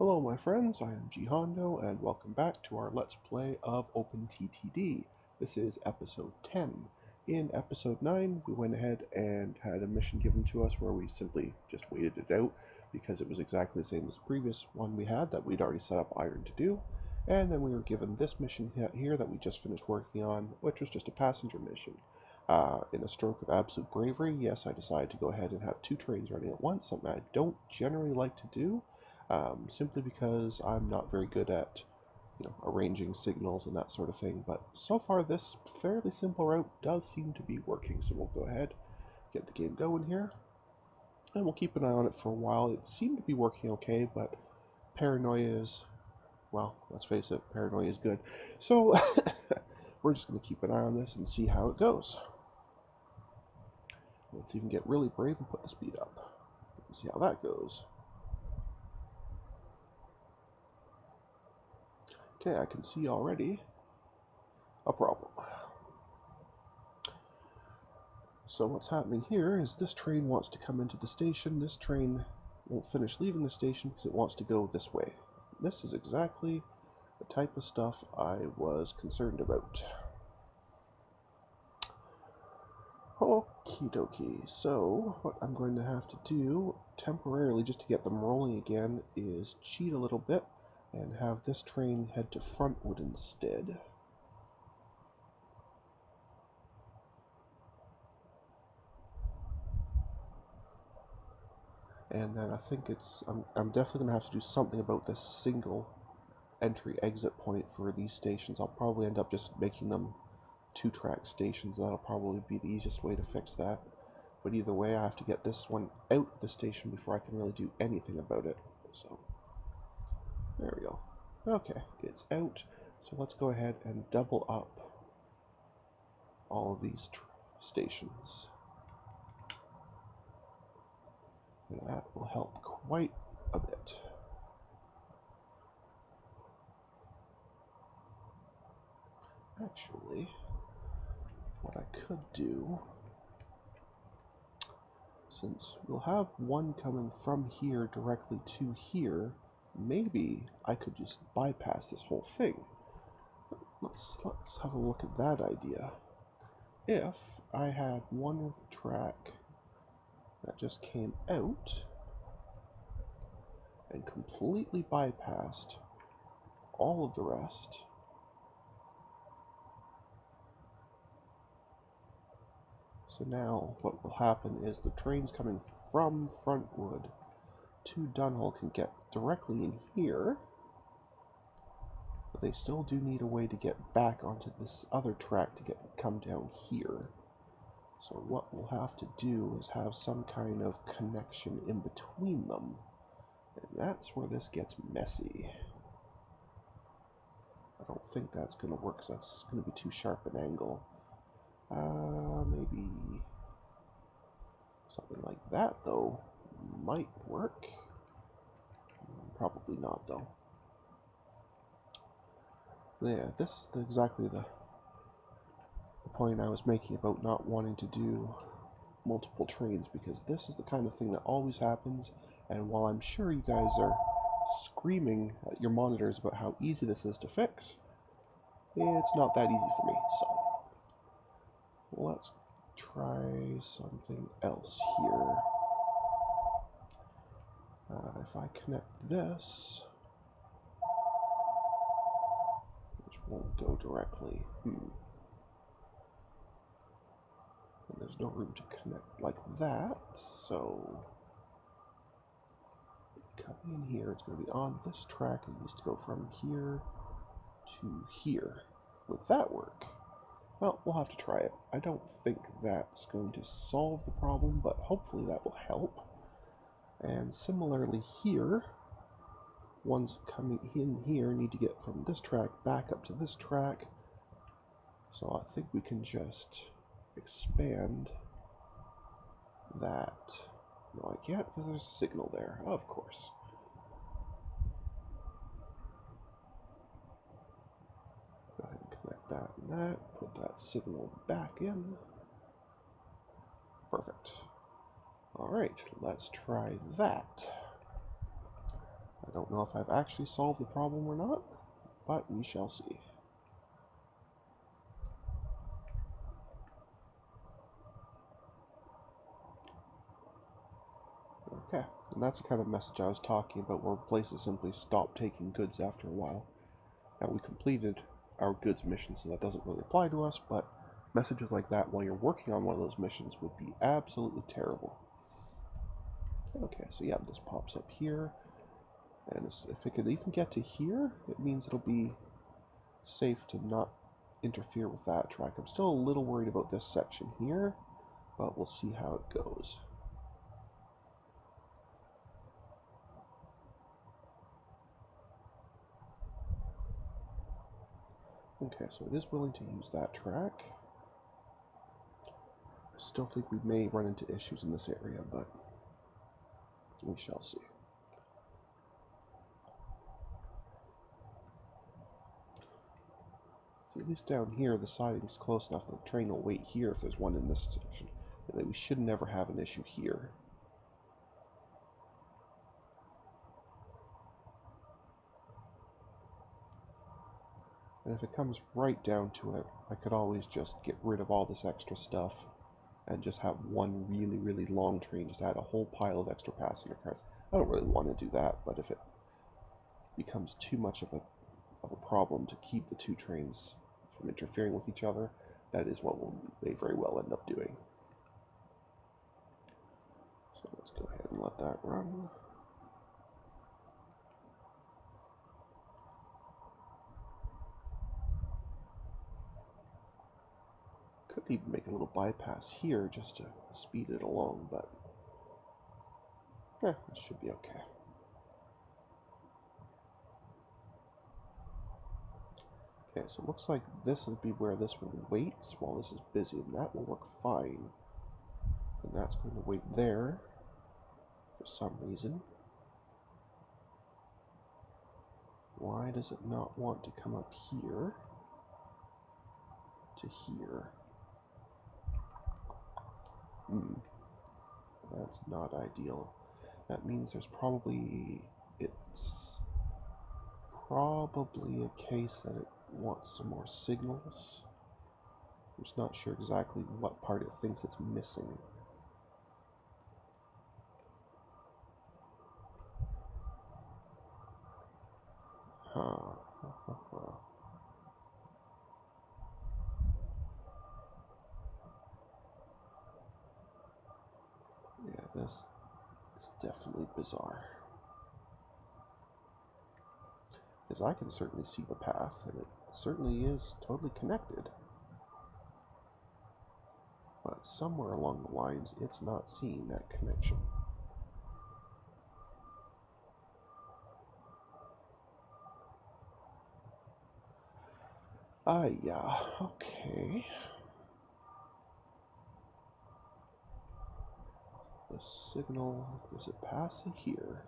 Hello my friends, I am G Hondo and welcome back to our Let's Play of OpenTTD. This is episode 10. In episode 9 we went ahead and had a mission given to us where we simply just waited it out because it was exactly the same as the previous one we had that we'd already set up Iron to do. And then we were given this mission here that we just finished working on, which was just a passenger mission. In a stroke of absolute bravery, yes, I decided to go ahead and have two trains running at once, something I don't generally like to do. Simply because I'm not very good at, arranging signals and that sort of thing. But so far, this fairly simple route does seem to be working. So we'll go ahead, get the game going here, and we'll keep an eye on it for a while. It seemed to be working okay, but paranoia is, well, let's face it, paranoia is good. So we're just going to keep an eye on this and see how it goes. Let's even get really brave and put the speed up. See how that goes. Okay, I can see already a problem. So what's happening here is this train wants to come into the station. This train won't finish leaving the station because it wants to go this way. This is exactly the type of stuff I was concerned about. Okie dokie. So what I'm going to have to do temporarily just to get them rolling again is cheat a little bit and have this train head to Frontwood instead. And then I think I'm definitely going to have to do something about this single entry exit point for these stations. I'll probably end up just making them two-track stations. That'll probably be the easiest way to fix that. But either way, I have to get this one out of the station before I can really do anything about it. So, there we go. Okay, it's out. So let's go ahead and double up all of these stations. And that will help quite a bit. Actually, what I could do, since we'll have one coming from here directly to here, maybe I could just bypass this whole thing. Let's have a look at that idea. If I had one track that just came out and completely bypassed all of the rest, so now what will happen is the trains coming from Frontwood to Dunhull can get directly in here, but they still do need a way to get back onto this other track to come down here. So what we'll have to do is have some kind of connection in between them, and that's where this gets messy. I don't think that's going to work because that's going to be too sharp an angle. Maybe something like that, though, might work. Probably not, though. Yeah, this is exactly the point I was making about not wanting to do multiple trains, because this is the kind of thing that always happens, and while I'm sure you guys are screaming at your monitors about how easy this is to fix, it's not that easy for me, so let's try something else here. If I connect this, which won't go directly, and there's no room to connect like that, so coming in here, it's going to be on this track, it needs to go from here to here. Would that work? Well, we'll have to try it. I don't think that's going to solve the problem, but hopefully that will help. And similarly here, ones coming in here need to get from this track back up to this track. So I think we can just expand that. No, I can't because there's a signal there, of course. Go ahead and connect that and that, put that signal back in. Perfect. Alright, let's try that. Don't know if I've actually solved the problem or not, but we shall see. Okay, and that's the kind of message I was talking about, where places simply stop taking goods after a while. Now, we completed our goods mission, so that doesn't really apply to us, but messages like that while you're working on one of those missions would be absolutely terrible. Okay, so yeah, this pops up here, and if it could even get to here, it means it'll be safe to not interfere with that track. I'm still a little worried about this section here, but we'll see how it goes. Okay, so it is willing to use that track. I still think we may run into issues in this area, but we shall see. At least down here, the siding's close enough that the train will wait here if there's one in this section. And that we should never have an issue here. And if it comes right down to it, I could always just get rid of all this extra stuff and just have one really, really long train, just add a whole pile of extra passenger cars. I don't really want to do that, but if it becomes too much of a problem to keep the two trains from interfering with each other, that is what they very well end up doing. So let's go ahead and let that run. Could even make a little bypass here just to speed it along, but it should be okay. Okay, so it looks like this will be where this one waits while this is busy, and that will work fine. And that's going to wait there for some reason. Why does it not want to come up here to here? That's not ideal. That means it's probably a case that it wants some more signals. I'm just not sure exactly what part it thinks it's missing. Huh. Yeah, this is definitely bizarre. Because I can certainly see the path, and it certainly is totally connected. But somewhere along the lines, it's not seeing that connection. Yeah, okay. The signal, does it pass here?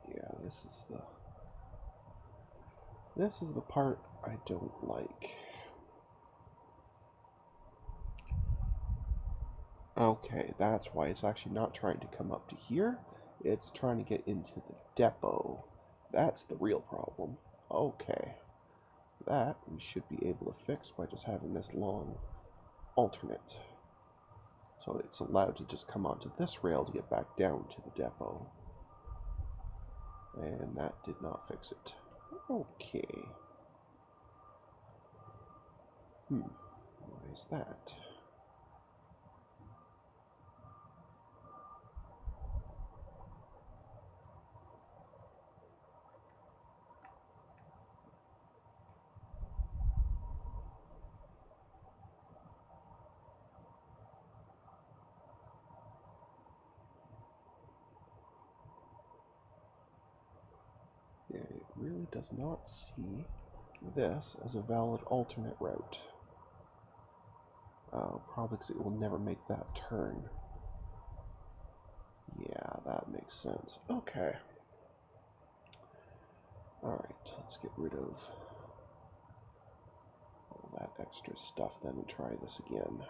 Yeah, this is the part I don't like. Okay, that's why it's actually not trying to come up to here. It's trying to get into the depot. That's the real problem. Okay. That we should be able to fix by just having this long alternate. So it's allowed to just come onto this rail to get back down to the depot. And that did not fix it. Okay. Why is that? Yeah, it really does not see this as a valid alternate route. Probably because it will never make that turn. Yeah, that makes sense. Okay. Let's get rid of all that extra stuff then and try this again.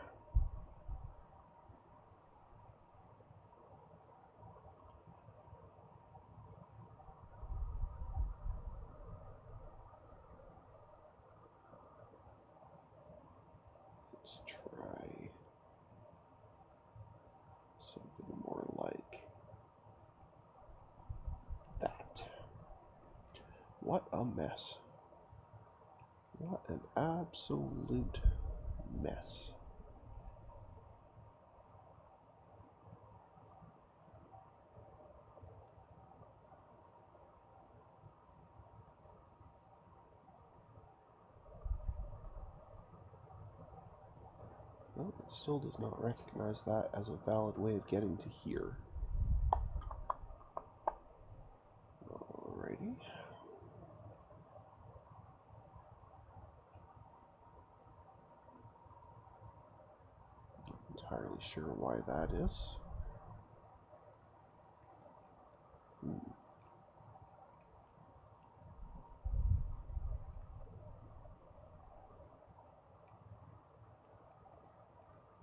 Let's try something more like that. What a mess. What an absolute mess. Well, it still does not recognize that as a valid way of getting to here. Alrighty. Not entirely sure why that is.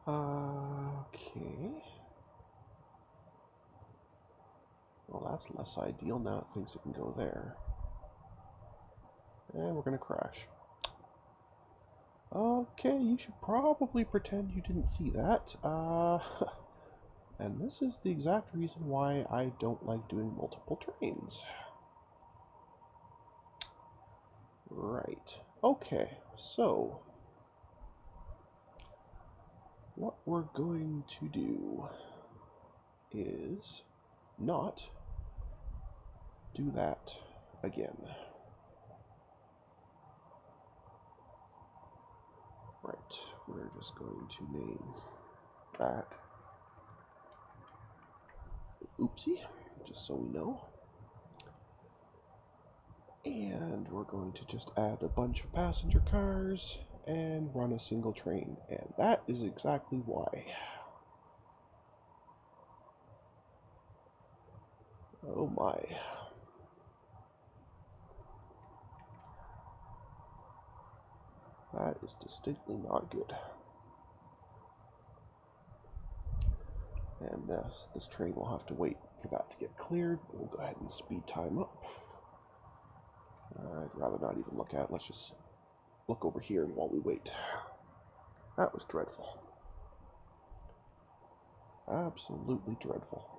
Okay. Well, that's less ideal. Now it thinks it can go there. And we're going to crash. Okay, you should probably pretend you didn't see that. And this is the exact reason why I don't like doing multiple trains. Right. Okay, so what we're going to do is not do that again. Right, we're just going to name that oopsie, just so we know. And we're going to just add a bunch of passenger cars and run a single train. And that is exactly why. Oh my. That is distinctly not good. And this train will have to wait for that to get cleared. We'll go ahead and speed time up. I'd rather not even look at it. Let's just look over here while we wait. That was dreadful. Absolutely dreadful.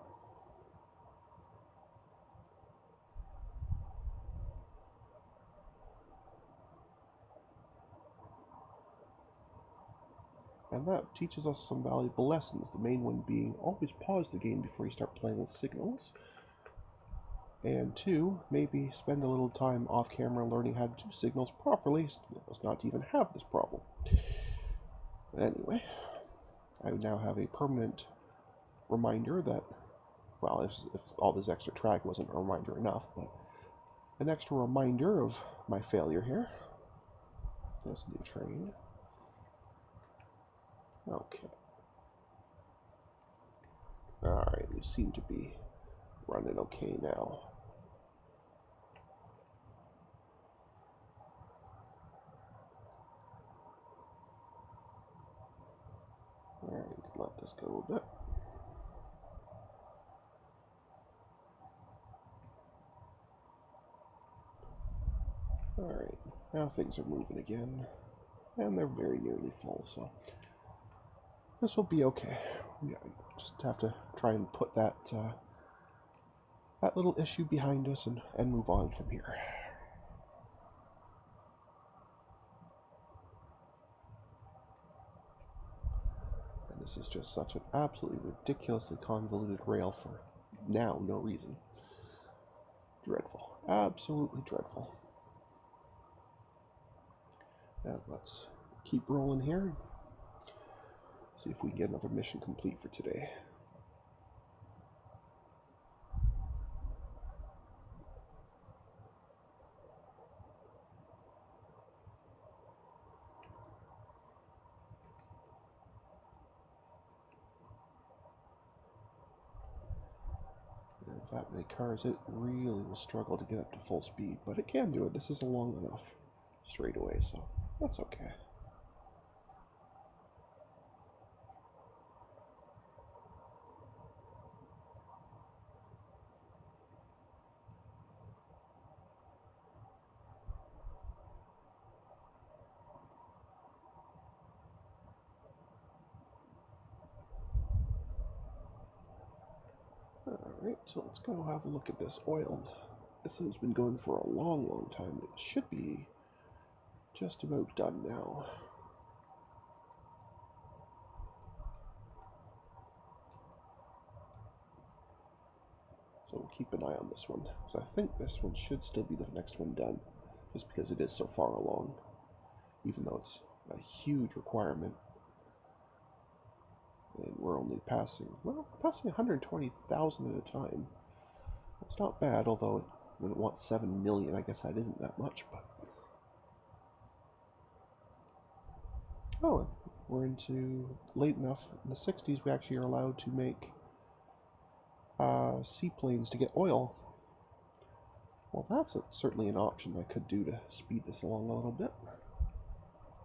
And that teaches us some valuable lessons. The main one being always pause the game before you start playing with signals. And two, maybe spend a little time off camera learning how to do signals properly so as not to even have this problem. Anyway, I now have a permanent reminder that, well, if all this extra track wasn't a reminder enough, but an extra reminder of my failure here. This new train. Okay. Alright, we seem to be running okay now. Alright, we can let this go a bit. Alright, now things are moving again. And they're very nearly full, so this will be okay. Yeah, just have to try and put that that little issue behind us and move on from here. And this is just such an absolutely ridiculously convoluted rail for now no reason. Dreadful. Absolutely dreadful. Now let's keep rolling here. See if we can get another mission complete for today. With that many cars, it really will struggle to get up to full speed, but it can do it. This is a long enough straightaway, so that's okay. Alright, so let's go have a look at this oil. This thing's been going for a long, long time. It should be just about done now. So we'll keep an eye on this one, because I think this one should still be the next one done, just because it is so far along, even though it's a huge requirement. And we're only passing 120,000 at a time. That's not bad, although when it wants 7 million, I guess that isn't that much, but... Oh, we're into late enough. In the 60s, we actually are allowed to make seaplanes to get oil. Well, that's certainly an option I could do to speed this along a little bit.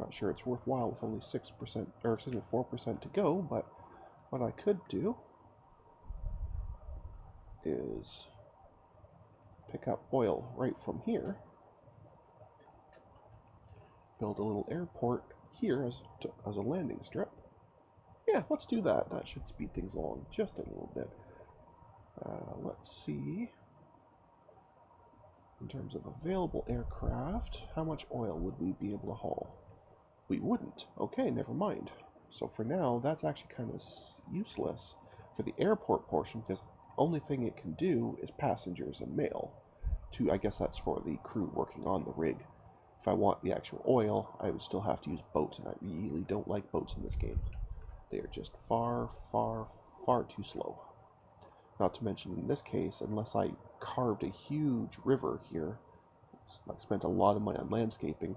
Not sure it's worthwhile with only 6%, or excuse me, 4% to go, but what I could do is pick up oil right from here, build a little airport here as a landing strip. Yeah, let's do that. That should speed things along just a little bit. Let's see. In terms of available aircraft, how much oil would we be able to haul? We wouldn't. Okay, never mind. So for now, that's actually kind of useless for the airport portion, because the only thing it can do is passengers and mail. I guess that's for the crew working on the rig. If I want the actual oil, I would still have to use boats, and I really don't like boats in this game. They are just far, far, far too slow. Not to mention, in this case, unless I carved a huge river here, I spent a lot of money on landscaping,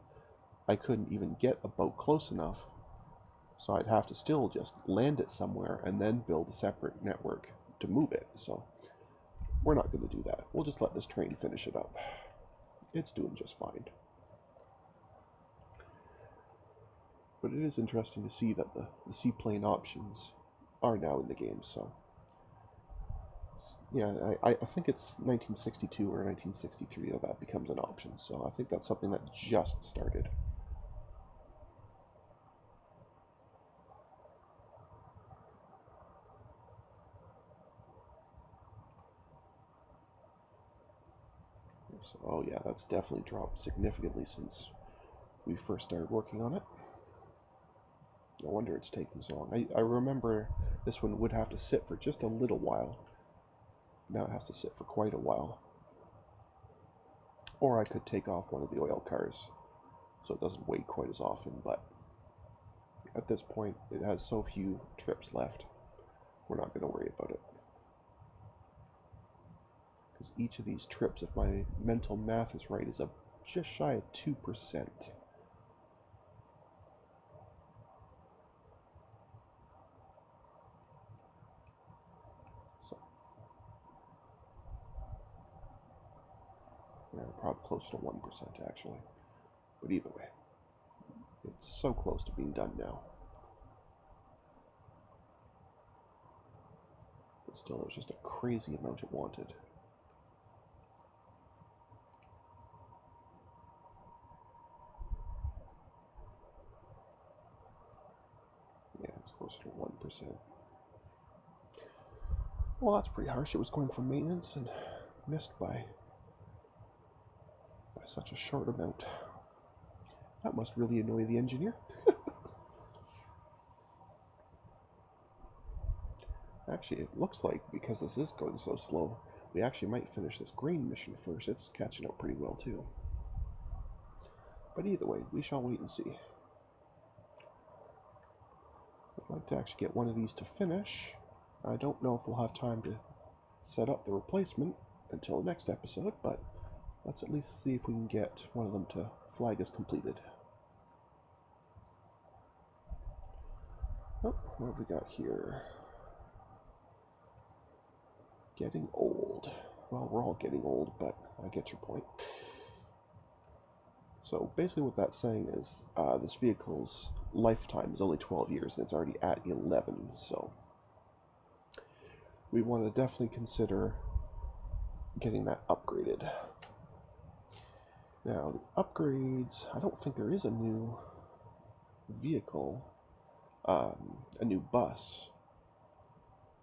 I couldn't even get a boat close enough, so I'd have to still just land it somewhere and then build a separate network to move it. So we're not going to do that. We'll just let this train finish it up. It's doing just fine. But it is interesting to see that the seaplane options are now in the game. So yeah, I think it's 1962 or 1963 that becomes an option. So I think that's something that just started. So, oh yeah, that's definitely dropped significantly since we first started working on it. No wonder it's taking so long. I remember this one would have to sit for just a little while. Now it has to sit for quite a while. Or I could take off one of the oil cars so it doesn't wait quite as often, but at this point it has so few trips left, we're not going to worry about it. Because each of these trips, if my mental math is right, is just shy of 2%. So, yeah, probably closer to 1% actually. But either way, it's so close to being done now. But still, there's just a crazy amount it wanted. Yeah, it's closer to 1%. Well, that's pretty harsh. It was going for maintenance and missed by such a short amount. That must really annoy the engineer. Actually, it looks like, because this is going so slow, we actually might finish this green mission first. It's catching up pretty well, too. But either way, we shall wait and see. I'd like to actually get one of these to finish. I don't know if we'll have time to set up the replacement until the next episode, but let's at least see if we can get one of them to flag as completed. Oh, what have we got here? Getting old. well, we're all getting old, but I get your point. So basically what that's saying is this vehicle's lifetime is only 12 years and it's already at 11, so we want to definitely consider getting that upgraded. Now, the upgrades, I don't think there is a new vehicle, a new bus,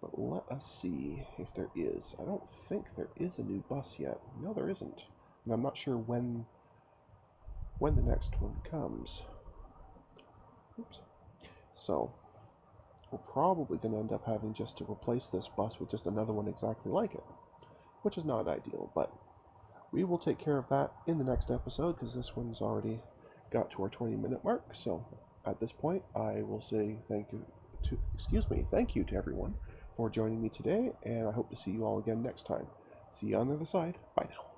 but let us see if there is. I don't think there is a new bus yet. No, there isn't. And I'm not sure when the next one comes. Oops. So, we're probably going to end up having just to replace this bus with just another one exactly like it, which is not ideal, but we will take care of that in the next episode because this one's already got to our 20-minute mark. So at this point, I will say thank you to everyone for joining me today, and I hope to see you all again next time. See you on the other side. Bye now.